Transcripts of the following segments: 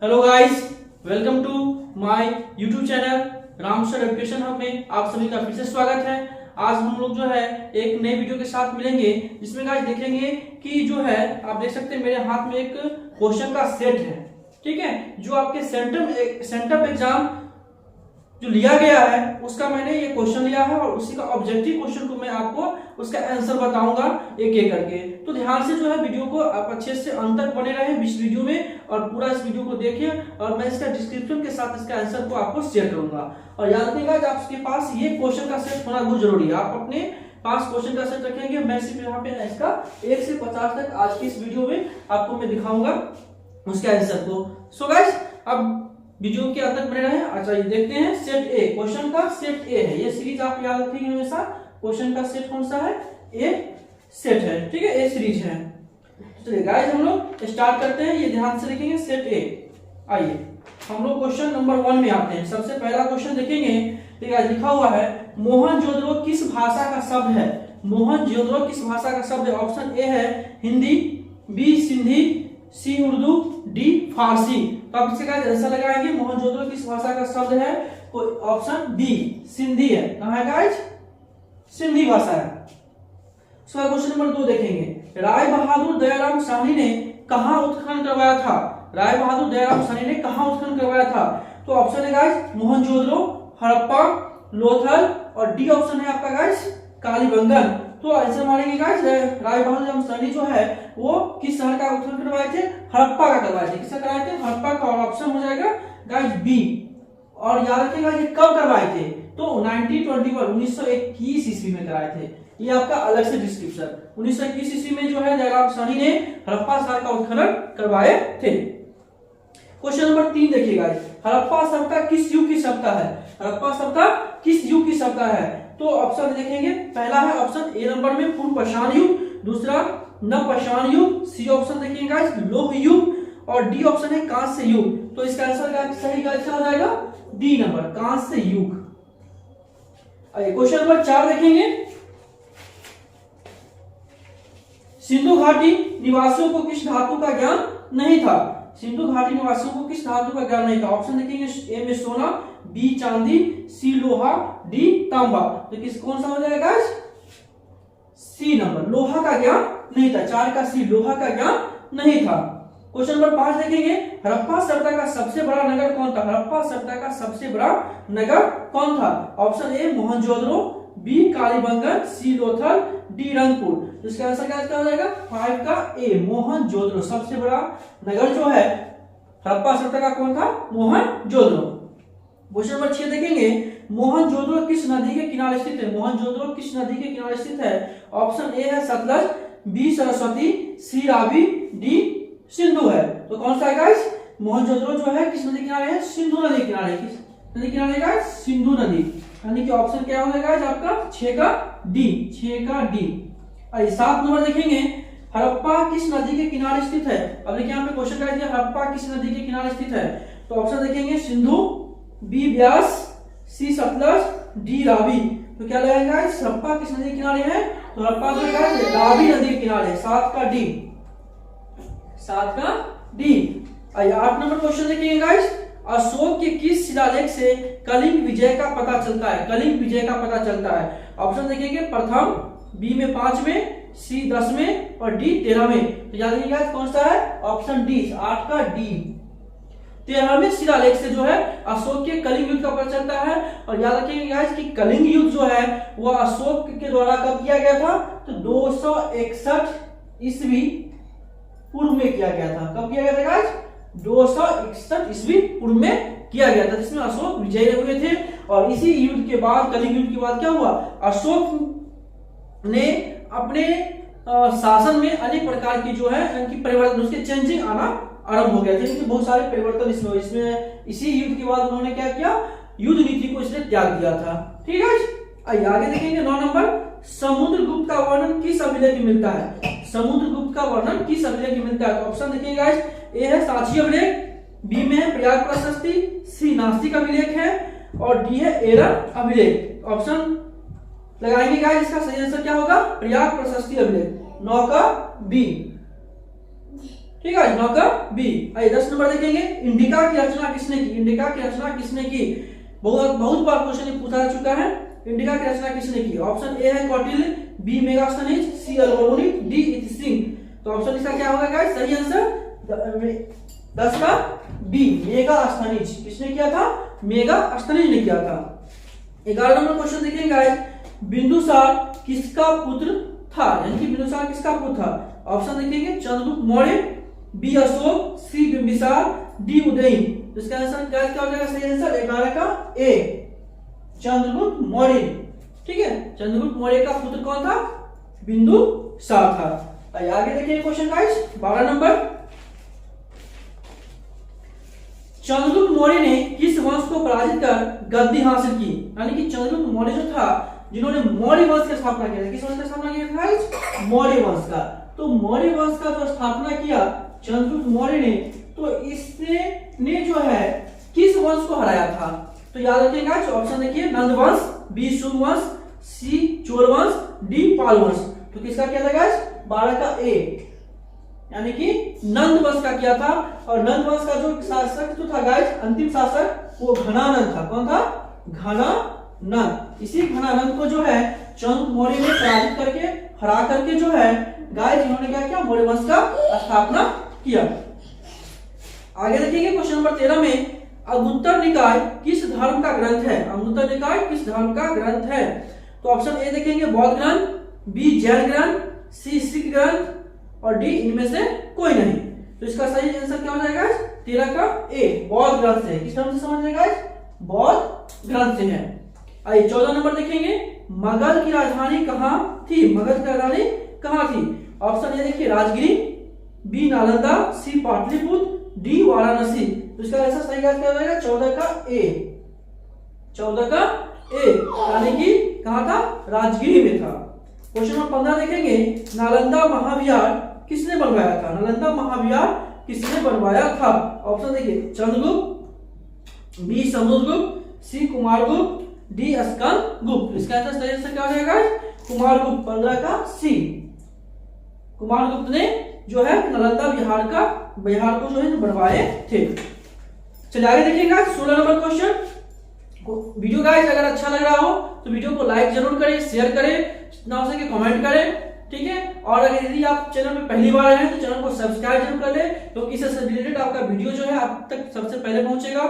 Hello guys, welcome to my YouTube channel Ramsar education hub में आप सभी का फिर से स्वागत है। आज हम लोग जो है एक नए वीडियो के साथ मिलेंगे, जिसमें गाइस देखेंगे कि जो है आप देख सकते हैं मेरे हाथ में एक क्वेश्चन का सेट है, ठीक है, जो आपके सेंटर एग्जाम जो लिया गया है उसका मैंने ये क्वेश्चन लिया है और उसी का ऑब्जेक्टिव क्वेश्चन को मैं आपको उसका आंसर बताऊंगा एक एक करके। तो ध्यान से जो है वीडियो को आप अच्छे से अंत तक बने रहें इस वीडियो में और पूरा इस वीडियो को देखें और मैं इसका डिस्क्रिप्शन के साथ इसका आंसर को आपको शेयर करूंगा। और याद रखिएगा कि आपके पास ये क्वेश्चन का सेट होना बहुत जरूरी है। आप अपने पास क्वेश्चन का सेट रखेंगे, मैं सिर्फ यहाँ पे इसका 1 से 50 तक आज की इस वीडियो में आपको मैं दिखाऊंगा उसके आंसर को। सो गाइस, अब वीडियो के अंत तक बने रहे। अच्छा, ये देखते हैं सेट ए, क्वेश्चन का सेट ए है। ये सीरीज आप याद रखेंगे हमेशा, क्वेश्चन का सेट कौन सा है, ए सेट है, ठीक है, ए सीरीज है। चलिए गाइस, हम लोग स्टार्ट करते हैं। ये ध्यान से देखेंगे सेट ए। आइए हम लोग क्वेश्चन नंबर 1 में आते हैं। सबसे पहला क्वेश्चन देखेंगे, ठीक है, लिखा हुआ है मोहनजोदड़ो किस भाषा का शब्द है। मोहनजोदड़ो किस भाषा का शब्द है। ऑप्शन ए है हिंदी, बी सिंधी, सी उर्दू, डी फारसी। तो आप इसका आंसर लगाएंगे मोहनजोदड़ो किस भाषा का शब्द है, तो ऑप्शन बी सिंधी है। कहां है गाइस, सिंधी भाषा है। उसका क्वेश्चन नंबर 2 देखेंगे, राय बहादुर दयाराम साहनी ने कहां उत्खनन करवाया था। राय बहादुर दयाराम साहनी ने कहां उत्खनन करवाया था। तो ऑप्शन है गाइस मोहनजोदड़ो, हड़प्पा, लोथल और डी ऑप्शन है आपका गाइस कालीबंगन। तो आंसर मारेंगे गाइस, राय बहादुर साहनी जो है वो किस शहर का उत्खनन करवाए थे, हड़प्पा का करवाए थे। किसका कराए थे, हड़प्पा का। और ऑप्शन हो जाएगा गाइस बी। और याद रखिएगा ये कब करवाए थे, तो 1921 ईस्वी में कराए थे। ये आपका अलग से डिस्क्रिप्शन, 1921 ईस्वी में जो है दयाराम साहनी ने हड़प्पा शहर का उत्खनन करवाए थे। क्वेश्चन नंबर 3 देखिएगा, हड़प्पा सभ्यता किस युग की सभ्यता है। हड़प्पा सभ्यता किस युग की सभ्यता है। तो ऑप्शन देखेंगे, पहला है ऑप्शन ए नंबर में पूर्व पाषाण युग, दूसरा नवपाषाण युग, सी ऑप्शन देखिए गाइस लौह युग और डी ऑप्शन है कांस्य युग। तो इसका आंसर सही क्या हो जाएगा, डी नंबर कांस्य युग। क्वेश्चन नंबर 4 देखेंगे, सिंधु घाटी निवासियों को किस धातु का ज्ञान नहीं था। सिंधु घाटी निवासियों को किस धातु का ज्ञान नहीं था। ऑप्शन देखेंगे, ए में सोना, बी चांदी, सी लोहा, डी तांबा। तो किस कौन सा हो जाएगा, सी नंबर लोहा का ज्ञान नहीं था। 4 का सी लोहा का ज्ञान नहीं था। क्वेश्चन नंबर 5 देखेंगे, हड़प्पा सभ्यता का सबसे बड़ा नगर कौन था। हड़प्पा सभ्यता का सबसे बड़ा नगर कौन था। Option A Mohenjodaro, B Kalibangan, C Lothal, D Rangpur. इसका आंसर क्या हो जाएगा, 5 का ए मोहनजोदड़ो। सबसे बड़ा नगर जो है हड़प्पा सभ्यता का कौन था, मोहनजोदड़ो। क्वेश्चन नंबर 6 देखेंगे, मोहनजोदड़ो किस नदी के किनारे स्थित है। मोहनजोदड़ो किस नदी के किनारे स्थित है। ऑप्शन ए है सतलज, बी सरस्वती, सी रावी, डी सिंधु है। तो कौन सा है गाइस, मोहनजोदड़ो जो है किस नदी किनारे है, सिंधु नदी किनारे। किस नदी किनारे गाइस, सिंधु नदी। यानी कि ऑप्शन क्या हो जाएगा आपका 6 का डी, 6 का डी। 7 नंबर देखेंगे, हड़प्पा किस नदी के किनारे स्थित है। अब देखिए यहाँ पे क्वेश्चन क्या है, हड़प्पा किस नदी के किनारे स्थित है। तो ऑप्शन देखेंगे सिंधु, बी ब्यास, सी सतलज, डी रावी। तो क्या लगेगा, हड़प्पा किस नदी के किनारे है, तो हड़प्पा जो है रावी नदी के किनारे। 7 का डी, 7 का डी। 8 नंबर क्वेश्चन देखिए गाइस, अशोक के किस शिलालेख से कलिंग विजय का पता चलता है। कलिंग विजय का पता चलता है। ऑप्शन देखेंगे प्रथम, बी में 5 में, सी 10 में और डी 13 में। तो याद रखिएगा कौन सा है, ऑप्शन डी 8 का डी। 13वें शिलालेख से जो है अशोक के कलिंग युद्ध का पता चलता है। और याद रखिएगा कि कलिंग युद्ध जो है वह अशोक के द्वारा कब किया गया था, तो 261 ईस्वी पूर्व में किया गया था। कब किया गया था गाइस, 261 ईस्वी पूर्व में किया गया था, जिसमें अशोक विजयी हुए थे। और इसी युद्ध के बाद, कलिंग युद्ध के बाद क्या हुआ, अशोक ने अपने शासन में अनेक प्रकार की जो है इनकी परिवर्तन, उसके चेंजिंग आना आरंभ हो गया थे। क्योंकि बहुत सारे परिवर्तन इसमें इसी युद्ध के बाद उन्होंने क्या किया, युद्ध नीति को इसने त्याग दिया था। ठीक है, आगे देखेंगे 9 नंबर, समुद्रगुप्त का वर्णन किस अभिलेख में मिलता है। समुद्रगुप्त का वर्णन किस अभिलेख में मिलता है। ऑप्शन देखिए गाइस, ए है साची अभिलेख, बी में है प्रयाग प्रशस्ति, सी नासिक अभिलेख है और डी है एरन अभिलेख। ऑप्शन लगाएंगे गाइस, इसका सही आंसर क्या होगा, प्रयाग प्रशस्ति अभिलेख। 9 का बी। ठीक है, 9 का बी। आइए 10 नंबर देखेंगे, इंडिका की रचना किसने की? इंडिका की रचना किसने की? बहुत बार क्वेश्चन पूछा जा चुका है। इंडिका की रचना किसने की? ऑप्शन ए है कौटिल्य, बी मेगास्थनीज, सी अल्बोनिक, डी इतिश्रिंग। तो ऑप्शन इसका क्या होगा गाइस? सही आंसर 10 का बी मेगास्थनीज। किसने किया था? मेगास्थनीज ने किया था। 11 नंबर क्वेश्चन देखेंगे गाइस, बिंदुसार किसका पुत्र था? यानी कि बिंदुसार किसका पुत्र था? ऑप्शन देखेंगे, चंद्रगुप्त मौर्य, बी अशोक, सी बिंबिसार, डी उदयन। तो इसका आंसर क्या हो जाएगा? सही आंसर 11 का ए चंद्रगुप्त मौर्य। ठीक है, चंद्रगुप्त मौर्य का पुत्र कौन था? बिंदुसार था। आगे देखिए question guys, 12 number, Chandragupta Maurya ने किस वंश को पराजित कर गद्दी हासिल की? यानी कि चंद्रगुप्त मौर्य जो था, जिन्होंने मौर्य वंश की स्थापना किया था। किस वंश की स्थापना किया था? मौर्य वंश का। तो मौर्य वंश का जो स्थापना किया चंद्रगुप्त मौर्य ने, तो इसने जो है किस वंश को हराया था? तो याद रखिएगा, ऑप्शन देखिए, नंद वंश, बी शुंग वंश, सी चोल वंश, डी पाल वंश। तो किसका किया था गाइस? 12 का ए, यानी कि नंद वंश का किया था। और नंद वंश का जो शासक जो था गाइस, अंतिम शासक, वो घनानंद था। कौन था? घनानंद। इसी घनानंद को जो है चंद्रगुप्त मौर्य ने पराजित करके, हरा करके जो है गाइस, इन्होंने क्या किया? मौर्य वंश का स्थापना किया। आगे देखेंगे क्वेश्चन नंबर 13 में, अगुत्तर निकाय किस धर्म का ग्रंथ है? अगुत्तर निकाय किस धर्म का ग्रंथ है? तो ऑप्शन ए देखेंगे, बौद्ध ग्रंथ, बी जैन ग्रंथ, सी सिख ग्रंथ, और डी इनमें से कोई नहीं। तो इसका सही आंसर क्या हो जाएगा? 13 का ए बौद्ध ग्रंथ से। किस धर्म से समझ लेगा? बौद्ध ग्रंथ से है। आइए 14 नंबर देखेंगे, मगध की राजधानी कहाँ थी? मगध की राजधानी कहाँ थी? ऑप्शन ए देखिए, राजगिरी, बी नालंदा, सी पाटलिपुत्र, डी वाराणसी। तो इसका आंसर सही क्या हो जाएगा? 14 का ए 14 का ए, यानी कि कहाँ था? राजगिरी में था। क्वेश्चन नंबर 15 देखेंगे, नालंदा महाविहार किसने बनवाया था? नालंदा महाविहार किसने बनवाया था? ऑप्शन देखिए, चंद्रगुप्त, बी समुद्रगुप्त, सी कुमारगुप्त, डी स्कंदगुप्त। इसका आंसर सही आंसर क्या हो जाएगा? कुमारगुप्त। 15 का सी कुमारगुप्त ने जो है नालंदा बिहार को जो है बनवाए थे। चलिए आगे देखिएगा 16 नंबर क्वेश्चन। वीडियो गाइस अगर अच्छा लग रहा हो तो वीडियो को लाइक जरूर करें, शेयर करें, जितना हो सके कमेंट करें। ठीक है, और अगर यदि आप चैनल में पहली बार आए हैं तो चैनल को सब्सक्राइब जरूर कर ले, क्योंकि इससे रिलेटेड आपका वीडियो जो है आप तक सबसे पहले पहुंचेगा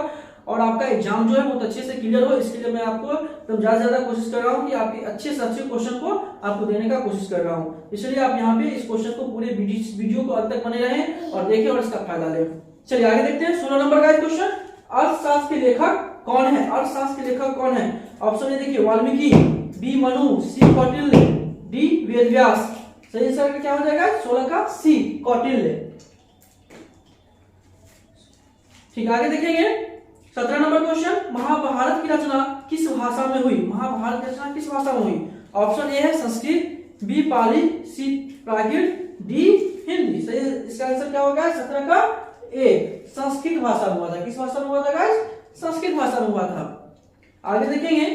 और आपका एग्जाम जो है बहुत अच्छे से क्लियर हो। इसके लिए मैं आपको एकदम ज्यादा कोशिश कर रहा हूँ कि आपके अच्छे से अच्छे क्वेश्चन को आपको देने का कोशिश कर रहा हूँ। इसलिए आप यहाँ पे इस क्वेश्चन को पूरे वीडियो को अंत तक बने रहें और देखें और इसका फायदा लें। चलिए आगे देखते हैं 16 नंबर का क्वेश्चन, अर्थशास्त्र के लेखक कौन है? अर्थशास्त्र के लेखक कौन है? ऑप्शन ए देखिए, वाल्मीकि, बी मनु, सी कौटिल्य, डी वेदव्यास। सही आंसर क्या हो जाएगा? 16 का सी कौटिल्य। ठीक, आगे देखेंगे 17 नंबर क्वेश्चन, महाभारत की रचना किस भाषा में हुई? महाभारत की रचना किस भाषा में हुई? ऑप्शन ए है संस्कृत, बी पाली, सी प्राकृत, डी हिंदी। सही, इसका आंसर क्या होगा? 17 का ए संस्कृत भाषा में हुआ था। किस भाषा में हुआ था गाइस? संस्कृत भाषा में हुआ था। आगे देखेंगे,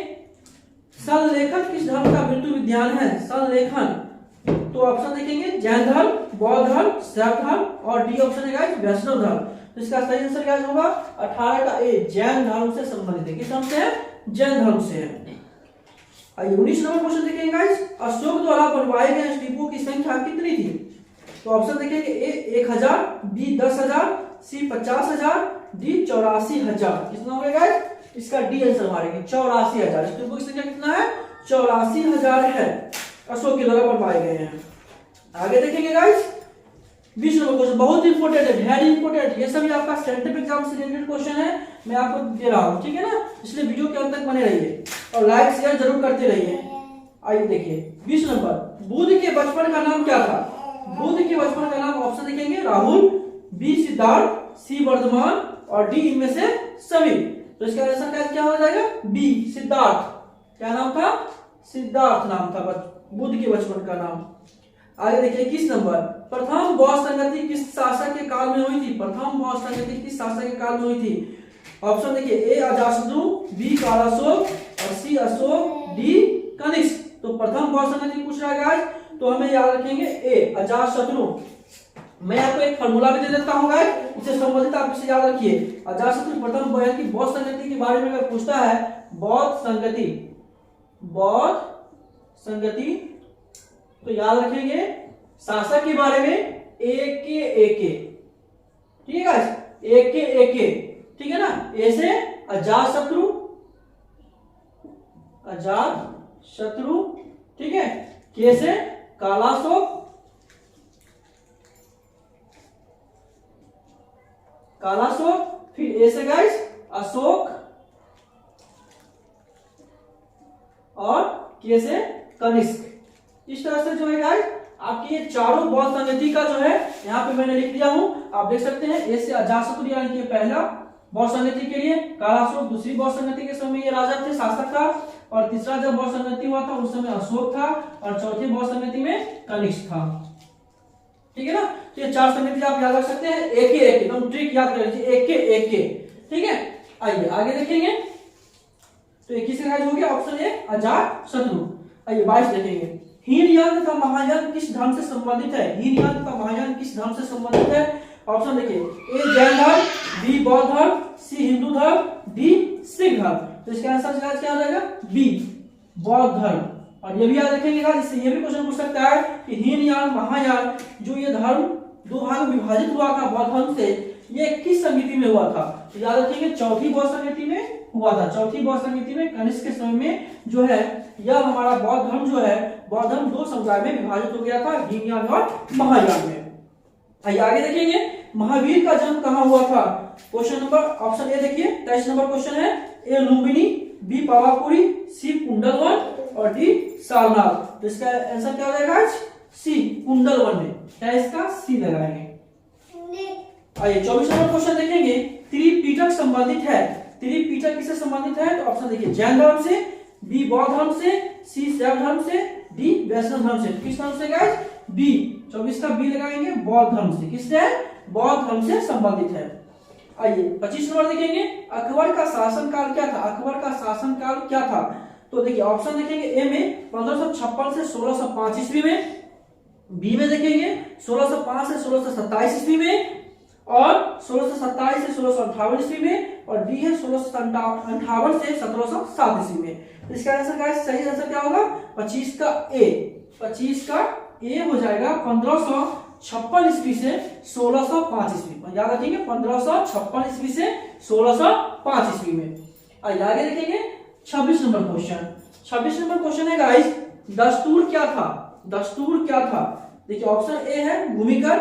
संलेखन किस धर्म का मृत्यु विज्ञान है? संलेखन, तो ऑप्शन देखेंगे, जैन धर्म, बौद्ध धर्म, शैव धर्म, और डी ऑप्शन है गाइस वैष्णव धर्म। तो इसका सही आंसर क्या होगा? 18 का ए जैन धर्म से संबंधित है। किस धर्म से है? जैन धर्म से है। आइए 19 नंबर क्वेश्चन देखेंगे गाइस, अशोक द्वारा बनवाए गए स्तूपों की संख्या कितनी थी? तो ऑप्शन देखेंगे, ए 1000, बी 10,000, सी 50,000, डी 84,000। कितना हो गया गाइस? इसका डी आंसर मारेंगे 84,000। स्तूपों की संख्या कितना है? 84,000 है, अशोक के द्वारा बनवाए गए हैं। आगे देखेंगे गाइस 20 नंबर क्वेश्चन, बहुत इंपोर्टेंट है, वेरी इंपोर्टेंट। ये सभी आपका सेंट्रल एग्जाम से रिलेटेड क्वेश्चन है, मैं आपको दे रहा हूँ। ठीक है ना, इसलिए वीडियो के अंत तक बने रहिए और लाइक शेयर जरूर करते रहिए। आइए देखिए 20 नंबर, बुद्ध के बचपन का नाम क्या था? बुद्ध के बचपन का नाम ऑप्शन देखेंगे, राहुल, बी सिद्धार्थ, सी वर्धमान, और डी इनमें से सभी। तो इसका आंसर क्या हो जाएगा? बी सिद्धार्थ। क्या नाम था? सिद्धार्थ नाम था बुद्ध के बचपन का नाम। आगे देखिए 21 नंबर, प्रथम बौद्ध संगति किस शासक के काल में हुई थी? प्रथम बौद्ध संगति किस शासक के काल में हुई थी? ऑप्शन देखिए, ए अजातशत्रु, बी कालाशोक, और सी अशोक, डी कनिष्क। तो प्रथम बौद्ध संगति पूछ रहा है गाइस, तो हमें याद रखेंगे ए अजातशत्रु। मैं आपको एक फॉर्मूला भी दे देता हूँ गाइस, इससे संबंधित आप इसे याद रखिए। अजातशत्रु प्रथम बहन की बौद्ध संगति के बारे में अगर पूछता है, बौद्ध संगति तो याद रखेंगे शासक के बारे में एके, ठीक है गाइस, एके, ठीक है ना। ऐसे अजातशत्रु, ठीक है, कैसे कालाशोक, फिर ऐसे गाइस अशोक और कैसे कनिष्क। इस तरह से जो है गाइस आपकी ये चारों बौद्ध संगति का जो है यहाँ पे मैंने लिख दिया हूं, आप देख सकते हैं। ऐसे अजातशत्रु यानी कि पहला बौद्ध संगति के लिए, कालाशोक दूसरी बौद्ध संगति के समय ये राजा थे, शासक था, और तीसरा जब बौद्ध संगति हुआ था उस समय अशोक था, और चौथी बौद्ध संगति में कनिष्क था, ठीक है ना। तो ये चार संगति आप याद रख सकते हैं, एक एकदम ट्रिक याद कर लीजिए, एक, ठीक है। आइए आगे देखेंगे। तो 21 का हो गया ऑप्शन ए अजातशत्रु। आइए 22 देखेंगे। हीनयान तथा महायान किस धर्म से संबंधित है? हीनयान तथा महायान किस धर्म से संबंधित है? ऑप्शन देखिए, ए जैन धर्म, बी बौद्ध धर्म, सी हिंदू धर्म, डी सिख धर्म। तो इसका आंसर क्या हो जाएगा? बी बौद्ध धर्म। और ये भी याद रखेंगे गाइस, इससे ये भी क्वेश्चन पूछ सकता है कि हीनयान महायान जो ये धर्म दो भाग में विभाजित हुआ था बौद्ध धर्म से, ये किस संगति में हुआ था? तो याद रखेंगे चौथी बौद्ध संगति में हुआ था। चौथी बौद्ध संगति में कनिष्क के समय में जो है यह हमारा बौद्ध धर्म जो है, बौद्ध धर्म दो समुदाय में विभाजित हो गया था, हीनयान और महायान में। आइए आगे देखेंगे, महावीर का जन्म कहाँ हुआ था? क्वेश्चन नंबर ऑप्शन ए देखिए 23 नंबर क्वेश्चन है, ए लुम्बिनी, बी पावापुरी, सी कुंडलवन और डी सारनाथ। तो इसका आंसर क्या हो जाएगा? सी कुंडलवन में, क्या इसका सी लगाएंगे। आइए 24 नंबर क्वेश्चन देखेंगे, त्रिपिटक संबंधित है। त्रिपिटक किससे संबंधित है? तो ऑप्शन देखिए, जैन धर्म से, बी बौद्ध धर्म से, सी शैव धर्म से, डी वैष्णव धर्म से। किस धर्म से गाइस? बी, 24 का बी लगाएंगे, बौद्ध धर्म से। किससे? बौद्ध धर्म से संबंधित है। आइए 25 नंबर देखेंगे, अकबर का शासनकाल क्या था? अकबर का शासनकाल क्या था? तो देखिए ऑप्शन देखेंगे, ए में 1556 से 1605 ईस्वी में, बी में देखेंगे 1605 से 1627 ईस्वी में, और 1627 से 1658 ईस्वी में, और डी है 1658 से 1707 ईस्वी में। तो इसका आंसर गाइस सही आंसर क्या होगा? 25 का ए। 25 का ए हो जाएगा 1556 ईस्वी से 1605 ईस्वी। याद रखेंगे 1556 ईस्वी से 1605 ईस्वी में। आगे देखेंगे 26 नंबर क्वेश्चन। 26 नंबर क्वेश्चन है गाइस, दस्तूर क्या था? दस्तूर क्या था? देखिए ऑप्शन ए है भूमिकर,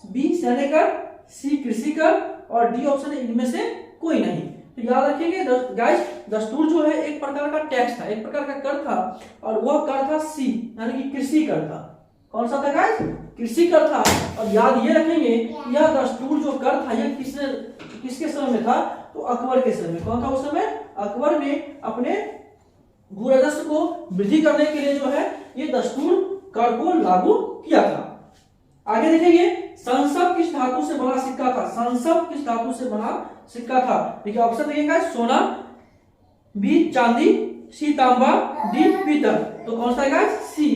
बी सैन्य कर, सी कृषि कर, और डी ऑप्शन है इनमें से कोई नहीं। तो याद रखिएगा गाइस, दस्तूर जो है एक प्रकार का टैक्स था, एक प्रकार का कर था, और वह कर था सी यानी कि कृषि कर था। कौन सा था गाइस? कृषि कर था। और याद ये रखेंगे यह दस्तूर जो कर था यह किसके समय में था? तो अकबर के समय में। कौन था उस समय? अकबर ने अपने भू राजस्व को वृद्धि करने के लिए जो है ये दस्तूर कर को लागू किया था। आगे देखेंगे, संसव किस धातु से बना सिक्का था? संसव किस धातु से बना सिक्का था? देखिए ऑप्शन देखिएगा, सोना, बी चांदी, सी तांबा, डी पीतल। तो कौन सा है? सी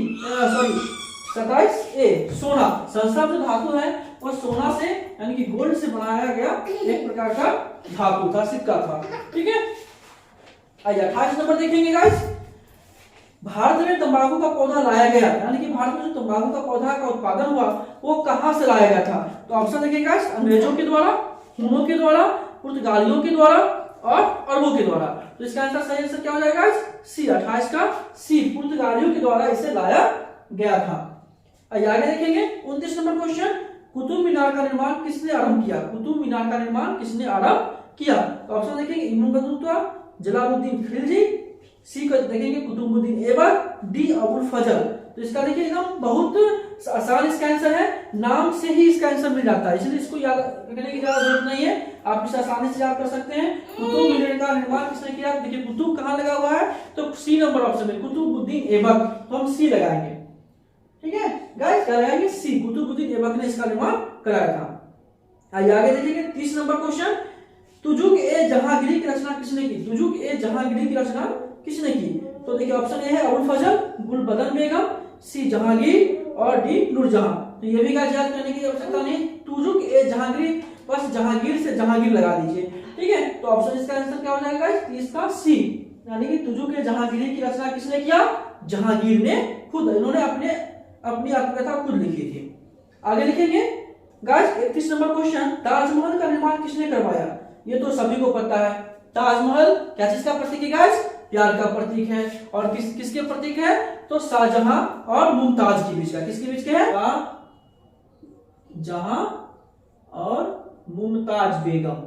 27 ए सोना। संसव जो धातु है वह सोना से यानी कि गोल्ड से बनाया गया एक प्रकार का धातु था, सिक्का था, ठीक है। आइए 28 नंबर देखेंगे गाइस, भारत में तंबाकू का पौधा लाया गया, यानी कि भारत में जो तंबाकू का पौधा का उत्पादन हुआ वो कहां से लाया गया था? तो ऑप्शन देखिएगा, अंग्रेजों के द्वारा, हुनों के द्वारा, पुर्तगालियों के द्वारा और अरबों के द्वारा। तो इसका आंसर सही आंसर क्या हो जाएगा? सी 28 का सी, पुर्तगालियों के द्वारा इसे लाया गया था। आगे देखेंगे 29 नंबर क्वेश्चन, कुतुब मीनार का निर्माण किसने आरंभ किया? कुतुब मीनार का निर्माण किसने आरंभ किया? तो ऑप्शन देखेंगे, इब्न बतूता, जलालुद्दीन खिलजी, सी को देखेंगे कुतुबुद्दीन ऐबक, डी अबुल फजल। तो इसका देखिए एकदम बहुत आसान इसका आंसर है, नाम से ही इसका आंसर मिल जाता है, इसलिए इसको याद रखने की ज्यादा जरूरत नहीं है, आप इसे आसानी से याद कर सकते हैं। कुतुब मीनार का निर्माण किसने किया? देखिए कुतुब कहाँ लगा हुआ है, तो सी नंबर ऑप्शन में कुतुबुद्दीन ऐबक, तो हम सी लगाएंगे, ठीक है गाइस, क्या लगाएंगे? सी, कुतुबुद्दीन ऐबक ने इसका निर्माण कराया था। आगे देखिए 30 नंबर क्वेश्चन, तुजुक ए जहांगीरी की रचना किसने की? तुजुक ए जहांगीरी की रचना किसने की? तो देखिए ऑप्शन ए है अबुल फजल, गुलबदन बेगम, सी जहांगीर और डी नूरजहां। तो ये भी गाइस याद करने की आवश्यकता नहीं, तुजुक ए जहांगीर, बस जहांगीर से जहांगीर लगा दीजिए, ठीक है। तो ऑप्शन इसका आंसर क्या हो जाएगा गाइस, इसका सी, यानी कि तुजुक ए जहांगीर की रचना किसने किया, जहांगीर ने खुद, इन्होंने अपनी आत्मकथा खुद लिखी थी। आगे लिखेंगे गाइस 31 नंबर क्वेश्चन, ताजमहल का निर्माण किसने करवाया। ये तो सभी को पता है, ताजमहल क्या चीज का प्रतीक है गाइस, प्यार का प्रतीक है। और किसके प्रतीक है, तो शाहजहां और मुमताज के बीच का, किसके बीच का है, शाहजहां और मुमताज बेगम,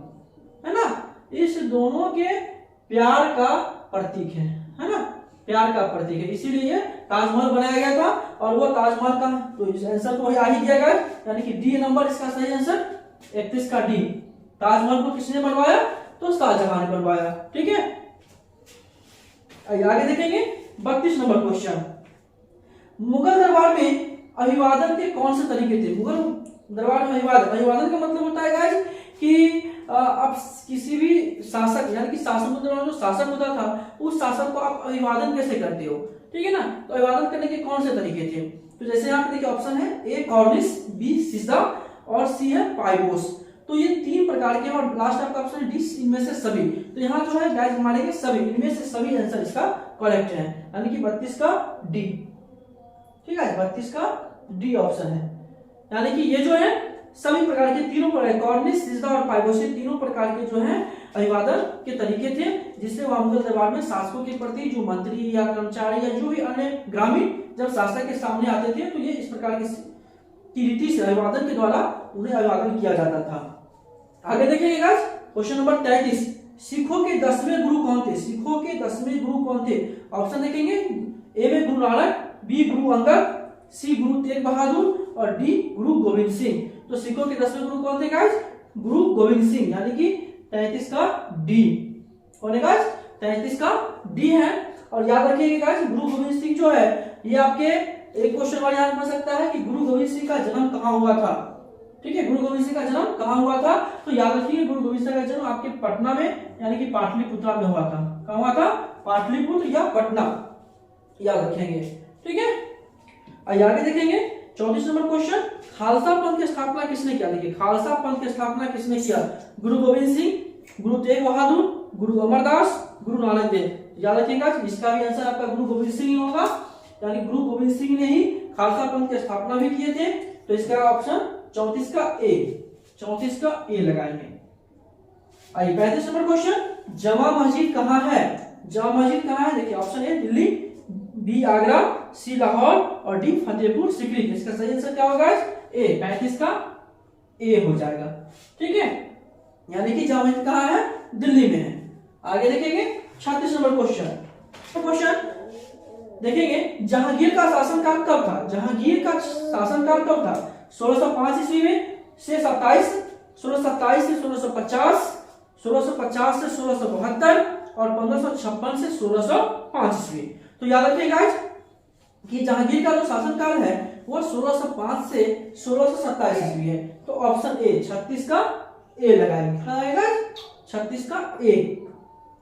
है ना, इस दोनों के प्यार का प्रतीक है ना, प्यार का प्रतीक है, इसीलिए ताजमहल बनाया गया था। और वो ताजमहल का तो इस आंसर तो आ ही गया गाइस, यानी कि डी नंबर इसका सही आंसर 31 का डी। ताजमहल को किसने बनवाया, तो शाहजहां ने बनवाया, ठीक है। आगे देखेंगे 32 नंबर क्वेश्चन, मुगल दरबार में अभिवादन के कौन से तरीके थे। मुगल दरबार में अभिवादन का मतलब होता है गाइस कि आप किसी भी शासक, यानी कि शासक दरबार में जो शासक होता था, उस शासक को आप अभिवादन कैसे करते हो, ठीक है ना। तो अभिवादन करने के कौन से तरीके थे, तो जैसे यहाँ पे देखिए ऑप्शन है, ए कॉर्निश, बी सीधा और सी है पाइबोस। तो ये 3 प्रकार के, और लास्ट आपका ऑप्शन है डी, इनमें से सभी। तो यहाँ जो है गाइस मानेंगे सभी, इनमें से सभी आंसर इसका करेक्ट है, यानी कि 32 का डी, ठीक है, 32 का डी ऑप्शन है। यानी कि ये जो है सभी प्रकार के, तीनों प्रकार, कॉर्निश, सिजदा और पाइबोस, तीनों प्रकार के जो है अभिवादन के तरीके थे, जिससे वह मुगल दरबार में शासकों के प्रति जो मंत्री या कर्मचारी या जो भी अन्य ग्रामीण जब शासक के सामने आते थे, तो ये इस प्रकार की रीति से अभिवादन के द्वारा उन्हें अभिवादन किया जाता था। आगे देखिए गाइस क्वेश्चन नंबर 33, सिखों के 10वें गुरु कौन थे। सिखों के 10वें गुरु कौन थे, ऑप्शन देखेंगे, ए में गुरु नानक, बी गुरु अंगद, सी गुरु तेग बहादुर और डी गुरु गोविंद सिंह। तो सिखों के 10वें गुरु कौन थे गाइस, गुरु गोविंद सिंह, यानी कि 33 का डी कौन है गाइस, 33 का डी है। और याद रखिएगा गाइस, गुरु गोविंद सिंह जो है ये आपके एक क्वेश्चन वाला याद बन सकता है कि गुरु गोविंद सिंह का जन्म कहाँ हुआ था, ठीक है, गुरु गोविंद सिंह का जन्म कहाँ हुआ था। तो याद रखिए गुरु गोविंद सिंह का जन्म आपके पटना में, यानी कि पाटलिपुत्र में हुआ था। कहाँ हुआ था, पाटलिपुत्र या पटना, याद रखेंगे, ठीक है। आगे देखेंगे 34 नंबर क्वेश्चन, खालसा पंथ की स्थापना किसने किया। देखिए खालसा पंथ की स्थापना किसने किया, गुरु गोविंद सिंह, गुरु तेग बहादुर, गुरु अमरदास, गुरु नानक देव। याद रखिएगा इसका भी आंसर आपका गुरु गोविंद सिंह ही होगा, यानी गुरु गोविंद सिंह ने ही खालसा पंथ की स्थापना भी किए थे। तो इसका ऑप्शन 34 का ए, 34 का ए लगाएंगे। आइए 35 नंबर क्वेश्चन, जमा मस्जिद कहाँ है। जमा मस्जिद कहाँ है, देखिए option A Delhi, B Agra, C Lahore और डी फतेहपुर सीकरी। इसका सही आंसर क्या होगा, ए, 35 का ए हो जाएगा, ठीक है, यानी कि जमा मस्जिद कहाँ है, दिल्ली में है। आगे देखेंगे 36 नंबर क्वेश्चन देखेंगे, जहांगीर का शासनकाल कब था। जहांगीर का शासनकाल कब था, 1605 ईस्वी में से 1627 से 1650, 1650 से 1672 और 1556 से 1605 ईस्वी। तो याद रखिए गाइस कि जहांगीर का जो शासनकाल है वो 1605 से 1627 ईस्वी है। तो ऑप्शन ए 36 का ए लगाएंगे, 36 का ए।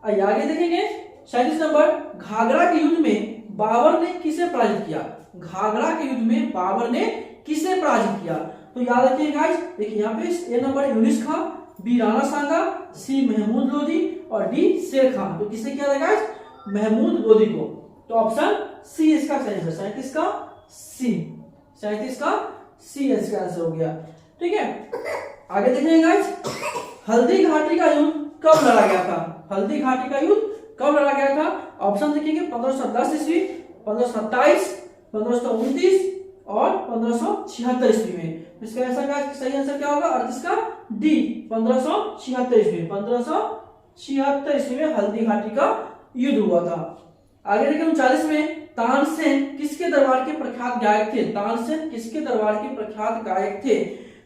आगे देखेंगे 37 नंबर, घाघरा के युद्ध में बाबर ने किसे पराजित किया। घाघरा के युद्ध में बाबर ने किसे पराजित किया। तो याद रखिए गाइस, देखिए यहाँ पे ए नंबर यूनिस खां, बी राणा सांगा, सी महमूद लोदी और डी शेर खान। तो किसे किया था गाइस, महमूद लोदी को। तो ऑप्शन सी इसका सही आंसर, 37 का सी, 37 का सी इसका आंसर हो गया, ठीक है। आगे देखेंगे गाइस, हल्दी घाटी का युद्ध कब लड़ा गया था। हल्दी घाटी का युद्ध कब लड़ा गया था, ऑप्शन देखेंगे 1510 ईस्वी, 1527, 1529 और 1576 ईस्वी में। इसका आंसर का सही आंसर क्या होगा, 38 का डी, 1576 ईस्वी, 1576 ईस्वी में हल्दी घाटी का युद्ध हुआ था। आगे देखिए 39 में, तानसेन किसके दरबार के प्रख्यात गायक थे। तानसेन किसके दरबार के प्रख्यात गायक थे।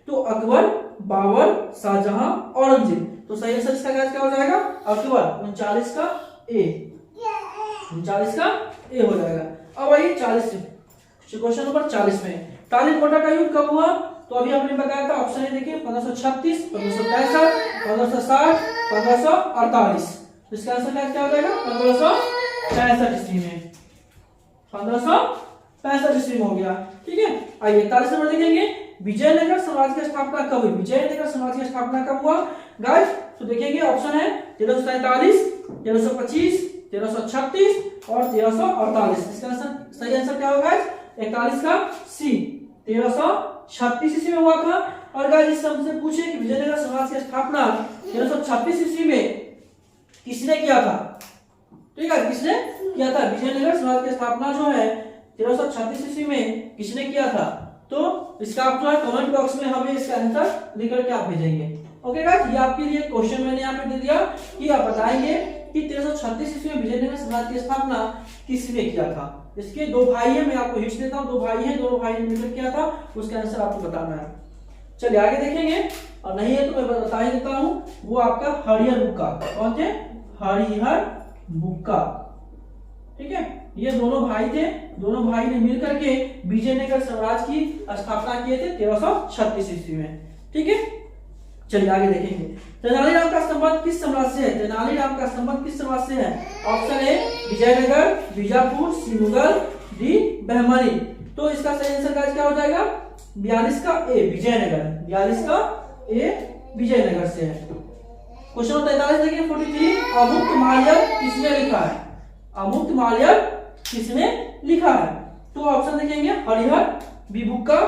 तो अकबर, बाबर, शाहजहां, औरंगजेब। तो सही आंसर इसका क्या हो जाएगा, अकबर, 39 का ए, 39 का ए हो जाएगा। अब आइए 40 क्वेश्चन नंबर 40 में, तालीकोटा का युद्ध कब हुआ। तो अभी आपने बताया था ऑप्शन ए देखिए 1536, 1565, 1560, 1548। इसका आंसर क्या हो जाएगा, 1565 ईस्वी में, 1565 ईस्वी में हो गया। ठीक है। आइए 41 नंबर देखेंगे, विजयनगर साम्राज्य की स्थापना कब हुई? विजयनगर साम्राज्य की स्थापना कब हुआ गाइस? तो देखेंगे ऑप्शन है 1347, 1325, 1336 और 1348। इसका आंसर सही आंसर क्या होगा गाइस? 41 का सी, 1336 ईस्वी में हुआ था। और गाइस इससे हमसे पूछे कि विजयनगर साम्राज्य की स्थापना 1336 ईस्वी में किसने किया था? ठीक है, किसने किया था? विजयनगर साम्राज्य की स्थापना जो है 1336 ईस्वी में किसने किया था? तो इसका आप जो है कमेंट बॉक्स में हमें इसका आंसर लिख करके आप भेजेंगे। ओके गाइस, ये आपके लिए क्वेश्चन मैंने यहाँ पे दे दिया कि आप बताएंगे कि 1336 ईस्वी में विजयनगर साम्राज्य की स्थापना किसने किया था। इसके दो भाई हैं, मैं आपको हिंट देता हूँ, दो भाई हैं, दोनों भाई ने मिलकर किया था, उसका आंसर आपको बताना है। चलिए आगे देखेंगे, और नहीं है तो मैं बता ही देता हूँ, वो आपका हरिहर बुक्का। कौन थे? हरिहर बुक्का। ठीक है, ये दोनों भाई थे, दोनों भाई ने मिलकर के विजयनगर साम्राज्य की स्थापना किए थे 1336 ईस्वी में। ठीक है, चलिए आगे देखेंगे, तेनालीराम का संबंध किस साम्राज्य से है? तेनालीराम का संबंध किस साम्राज्य से है? Option A Vijayanagar, Bijapur, C Mughal, D Bahmani. तो इसका सही आंसर गाइस क्या हो जाएगा? 42 का ए विजयनगर, 42 का ए विजयनगर से है। क्वेश्चन 43 देखिए 43, अमुक्त माल्यद किसने लिखा है? अमुक्त माल्यद किसने लिखा है? तो ऑप्शन देखेंगे हरिहर, बी बुक्का,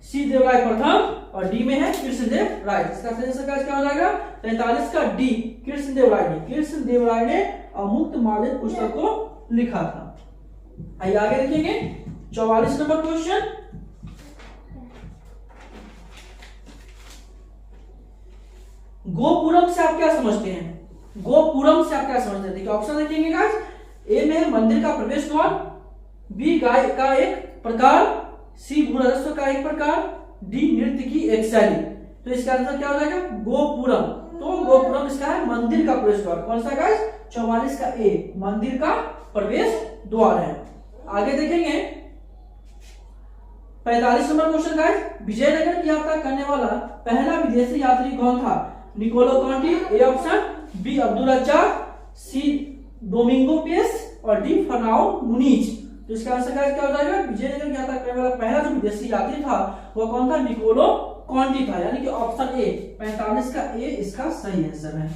सी देवराय प्रथम और डी में है कृष्णदेव राय। इसका सही आंसर क्या हो जाएगा? 43 का डी कृष्णदेव राय ने, कृष्णदेव राय ने अमुक्त माल्यद पुस्तक को लिखा था। आइए आगे देखेंगे 44 नंबर क्वेश्चन, गोपुरम से आप क्या समझते हैं? गोपुरम से आप क्या समझते हैं? देखिए ऑप्शन देखेंगे गाइस, ए में मंदिर का प्रवेश द्वार, बी गाय का एक प्रकार, सी भू राजस्व का एक प्रकार, डी नृत्य की एक शैली। तो इसका आंसर क्या हो जाएगा? गोपुरम। तो गोपुरम इसका है मंदिर का प्रवेश द्वार। कौन सा गाइस? 44 का ए मंदिर का प्रवेश द्वार है। आगे देखेंगे 45 नंबर क्वेश्चन गाइस, विजयनगर की यात्रा करने वाला पहला विदेशी यात्री कौन था? Niccolo Conti, A option, B Abdul Razzaq, C Domingo Paes और डी फर्नाओ मुनीज। तो इसका आंसर क्या हो जाएगा? विजयनगर की यात्रा करने वाला पहला जो विदेशी यात्री था वो कौन था? निकोलो कॉन्टी था, यानी कि ऑप्शन ए 45 का ए इसका सही आंसर है।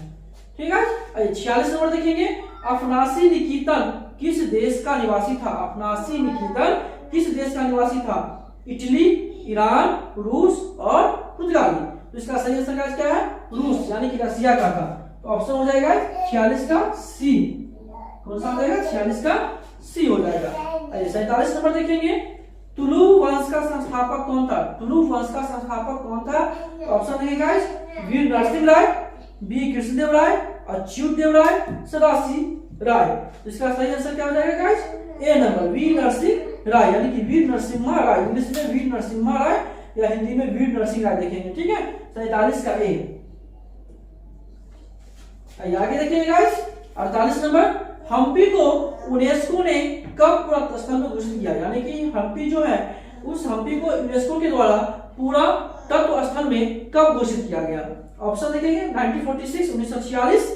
ठीक है, 46 नंबर देखेंगे, अफनासी निकेतन किस देश का निवासी था? अफनासी निकेतन किस देश का निवासी था? इटली, ईरान, रूस और पुर्तगाली। तो इसका सही आंसर क्या है? रूस, यानी कि रसिया का था। तो ऑप्शन हो जाएगा 46 का सी। कौन सा हो जाएगा? 46 का सी हो जाएगा। 47 नंबर देखेंगे, तुलु वंश का संस्थापक कौन था? तुलु वंश का संस्थापक कौन था? ऑप्शन देंगे गाइस, वीर नरसिंह राय, बी कृष्णदेव राय, अच्युत देव राय, सदाशिव राय। इसका सही आंसर क्या हो जाएगा गाइस? ए नंबर, वीर नरसिंह राय, यानी कि वीर नरसिम्हा राय। इंग्लिश में वीर नरसिम्हा राय या हिंदी में वीर नरसिंह राय देखेंगे। ठीक है, 47 का ए। आगे देखेंगे गाइस 48 नंबर, हम्पी को यूनेस्को ने कब पुरातत्व स्थल में घोषित किया? यानी कि हम्पी जो है, उस हम्पी को यूनेस्को के द्वारा पूरा तत्व स्थल में कब घोषित किया गया? ऑप्शन देखेंगे 1946, 1946,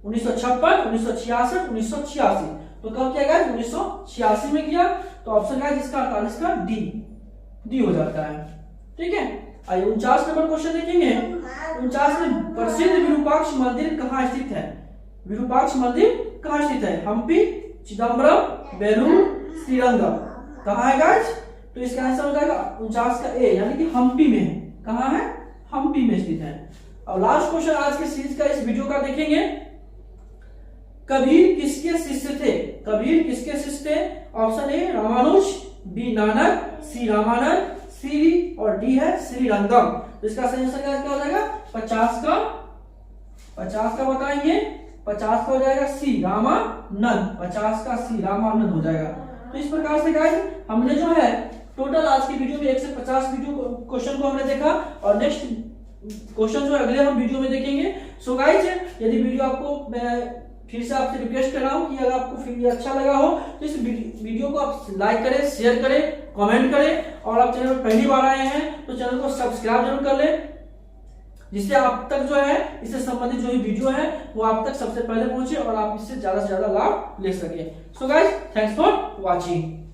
1956, 1966, 1986। तो कब किया गया? 1986 में किया। तो ऑप्शन है जिसका 48 का डी हो जाता है। ठीक है, आइए 49 नंबर क्वेश्चन देखेंगे। 49 में प्रसिद्ध विरूपाक्ष मंदिर कहाँ स्थित है? विरूपाक्ष मंदिर कहाँ स्थित है? हम्पी, चिदम्बरम, बेलूर, श्रीरंगम। कहाँ है गाइस? तो इसका आंसर हो जाएगा 49 का ए, यानी कि हम्पी में है। कहाँ है? हम्पी में स्थित है। अब लास्ट क्वेश्चन आज के सीरीज का, इस वीडियो का देखेंगे, कबीर किसके शिष्य थे? कबीर किसके शिष्य थे? Option A Ramanuja, B Nanak, C Ramananda, C और डी है श्रीरंगम। तो इसका सही आंसर क्या हो जाएगा? 50 का बताएंगे, 50 का हो जाएगा सी रामानंद, 50 का सी रामानंद हो जाएगा। तो इस प्रकार से गाइस हमने जो है टोटल आज की वीडियो में 1 से 50 वीडियो क्वेश्चन को हमने देखा, और नेक्स्ट क्वेश्चन जो अगले हम वीडियो में देखेंगे। सो गाइस यदि वीडियो आपको, मैं फिर से आपसे रिक्वेस्ट कर रहा हूं कि अगर आपको वीडियो अच्छा लगा हो तो इस वीडियो को आप लाइक करें, शेयर करें, कमेंट करें, और आप चैनल पर पहली बार आए हैं तो चैनल को सब्सक्राइब जरूर कर लें, जिससे आप तक जो है इससे संबंधित जो वीडियो है वो आप तक सबसे पहले पहुंचे और आप इससे ज्यादा से ज्यादा लाभ ले सके। So guys, thanks for watching.